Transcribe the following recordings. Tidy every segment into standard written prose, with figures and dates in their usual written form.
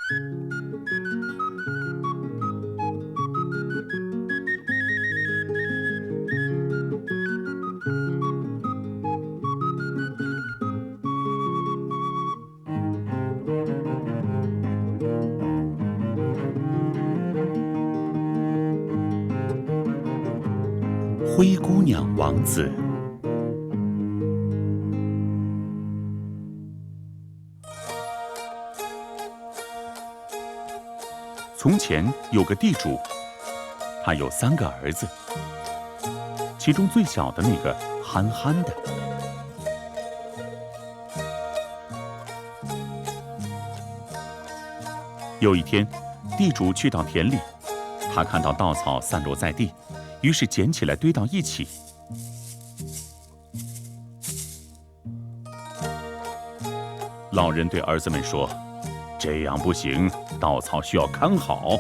灰姑娘王子。从前有个地主，他有3个儿子，其中最小的那个憨憨的。有一天，地主去到田里，他看到稻草散落在地，于是捡起来堆到一起。老人对儿子们说：“这样不行，稻草需要看好。”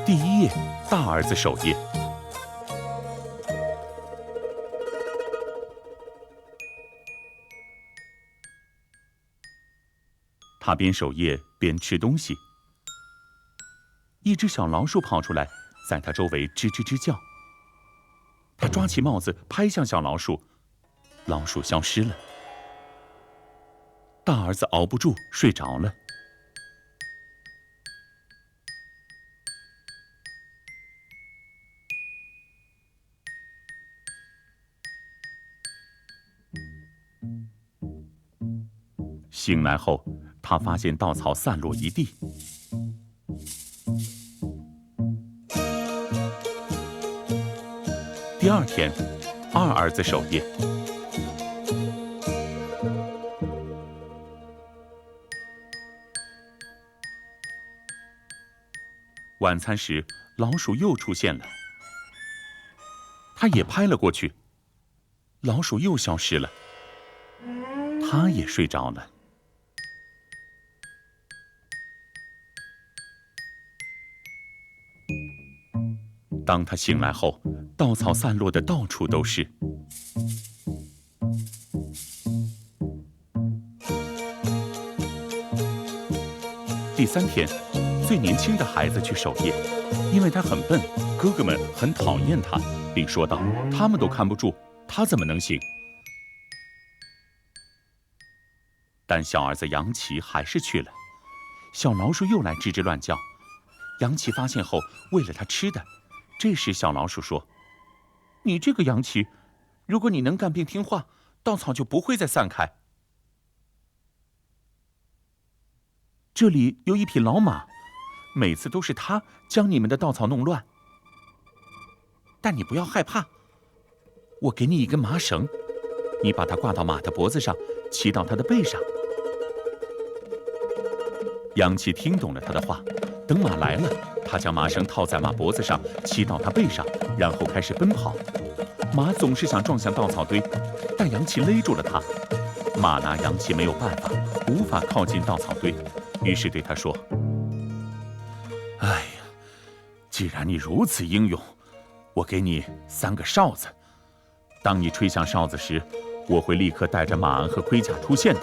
第1页，大儿子守夜。他边守夜边吃东西。一只小老鼠跑出来，在他周围吱吱吱叫。他抓起帽子拍向小老鼠，老鼠消失了。大儿子熬不住睡着了。醒来后，他发现稻草散落一地。第2天，二儿子守夜。晚餐时，老鼠又出现了，他也拍了过去，老鼠又消失了，他也睡着了。当他醒来后，稻草散落的到处都是。第3天，最年轻的孩子去守夜，因为他很笨，哥哥们很讨厌他，并说道：“他们都看不住，他怎么能行？”但小儿子杨奇还是去了。小老鼠又来吱吱乱叫，杨奇发现后喂了他吃的。这时小老鼠说：“你这个杨奇，如果你能干并听话，稻草就不会再散开。这里有一匹老马，每次都是它将你们的稻草弄乱。但你不要害怕，我给你一根麻绳，你把它挂到马的脖子上，骑到它的背上。”杨奇听懂了他的话，等马来了，他将麻绳套在马脖子上，骑到他背上，然后开始奔跑。马总是想撞向稻草堆，但杨奇勒住了他。马拿杨奇没有办法，无法靠近稻草堆，于是对他说：“哎呀，既然你如此英勇，我给你3个哨子。当你吹响哨子时，我会立刻带着马鞍和盔甲出现的。”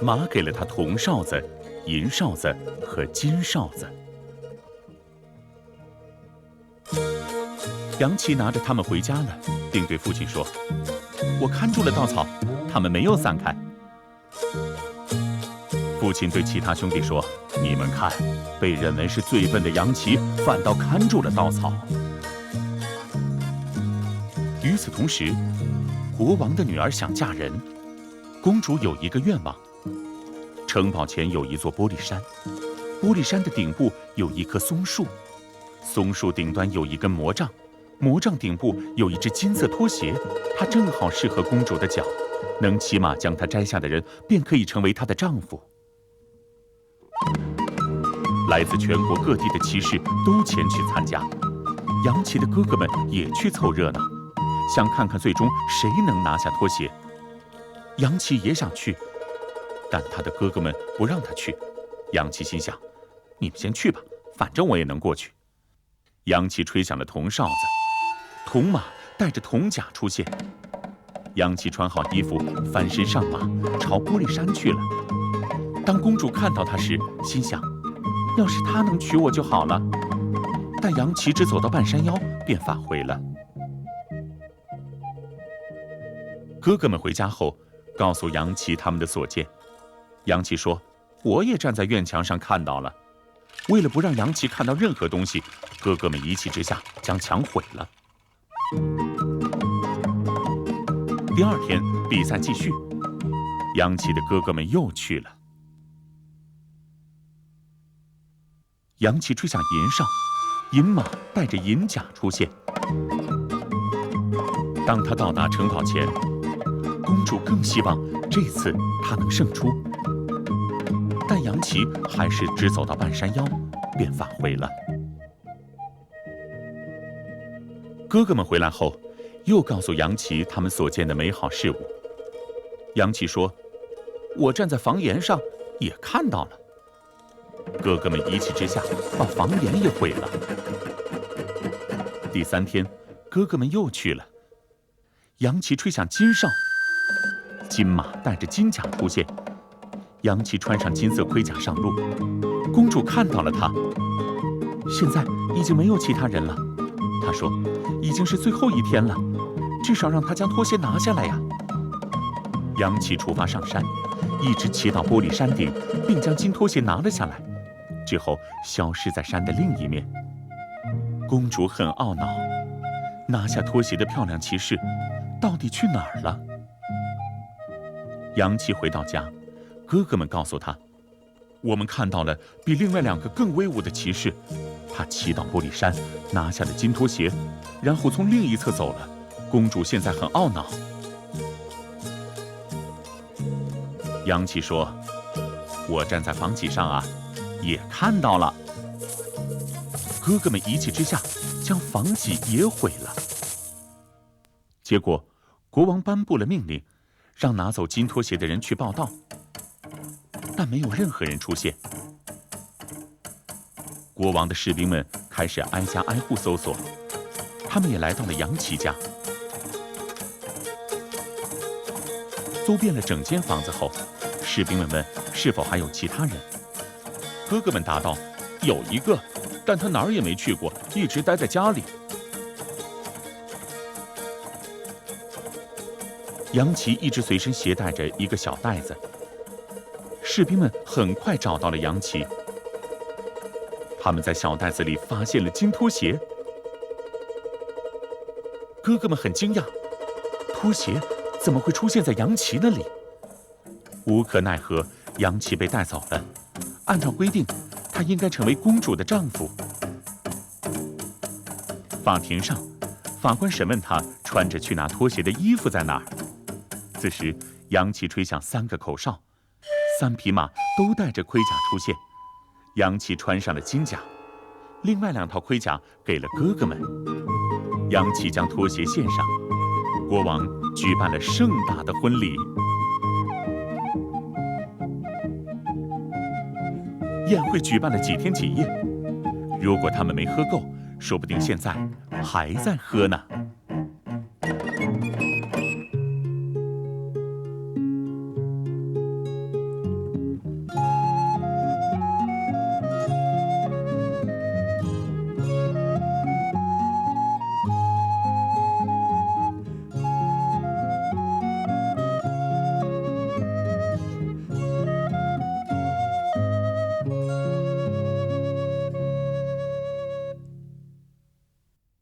马给了他铜哨子、银哨子和金哨子。杨奇拿着它们回家了，并对父亲说：“我看住了稻草，它们没有散开。”父亲对其他兄弟说：“你们看，被认为是最笨的杨奇反倒看住了稻草。”与此同时，国王的女儿想嫁人。公主有一个愿望：城堡前有一座玻璃山，玻璃山的顶部有一棵松树，松树顶端有一根魔杖，魔杖顶部有一只金色拖鞋，它正好适合公主的脚，能骑马将它摘下的人便可以成为她的丈夫。来自全国各地的骑士都前去参加，杨奇的哥哥们也去凑热闹，想看看最终谁能拿下拖鞋。杨奇也想去，但他的哥哥们不让他去。杨奇心想：你们先去吧，反正我也能过去。杨奇吹响了铜哨子，铜马带着铜甲出现。杨奇穿好衣服，翻身上马，朝玻璃山去了。当公主看到他时，心想，要是他能娶我就好了。但杨琪只走到半山腰，便返回了。哥哥们回家后，告诉杨琪他们的所见。杨琪说：“我也站在院墙上看到了。”为了不让杨琪看到任何东西，哥哥们一气之下将墙毁了。第二天，比赛继续，杨琪的哥哥们又去了。杨琪吹响银哨，银马带着银甲出现。当他到达城堡前，公主更希望这次他能胜出，但杨琪还是只走到半山腰，便返回了。哥哥们回来后，又告诉杨琪他们所见的美好事物。杨琪说：“我站在房檐上，也看到了。”哥哥们一气之下，把房檐也毁了。第三天，哥哥们又去了。杨琪吹响金哨，金马带着金甲出现。杨琪穿上金色盔甲上路，公主看到了他。现在已经没有其他人了，她说：“已经是最后一天了，至少让他将拖鞋拿下来呀。”杨琪出发上山，一直骑到玻璃山顶，并将金拖鞋拿了下来，之后消失在山的另一面。公主很懊恼，拿下拖鞋的漂亮骑士到底去哪儿了？杨琪回到家，哥哥们告诉他：“我们看到了比另外2个更威武的骑士，他骑到玻璃山，拿下了金拖鞋，然后从另一侧走了。公主现在很懊恼。”杨琪说：“我站在房脊上啊，也看到了。”哥哥们一气之下，将房脊也毁了。结果，国王颁布了命令，让拿走金拖鞋的人去报到，但没有任何人出现。国王的士兵们开始挨家挨户搜索，他们也来到了杨琪家。搜遍了整间房子后，士兵们问是否还有其他人。哥哥们答道：“有一个，但他哪儿也没去过，一直待在家里。”杨琪一直随身携带着一个小袋子。士兵们很快找到了杨琪，他们在小袋子里发现了金拖鞋。哥哥们很惊讶，拖鞋怎么会出现在杨琪那里？无可奈何，杨琪被带走了。按照规定，他应该成为公主的丈夫。法庭上，法官审问他穿着去拿拖鞋的衣服在哪儿。此时，杨琪吹响3个口哨，3匹马都带着盔甲出现。杨琪穿上了金甲，另外2套盔甲给了哥哥们。杨琪将拖鞋献上，国王举办了盛大的婚礼。宴会举办了几天几夜，如果他们没喝够，说不定现在还在喝呢。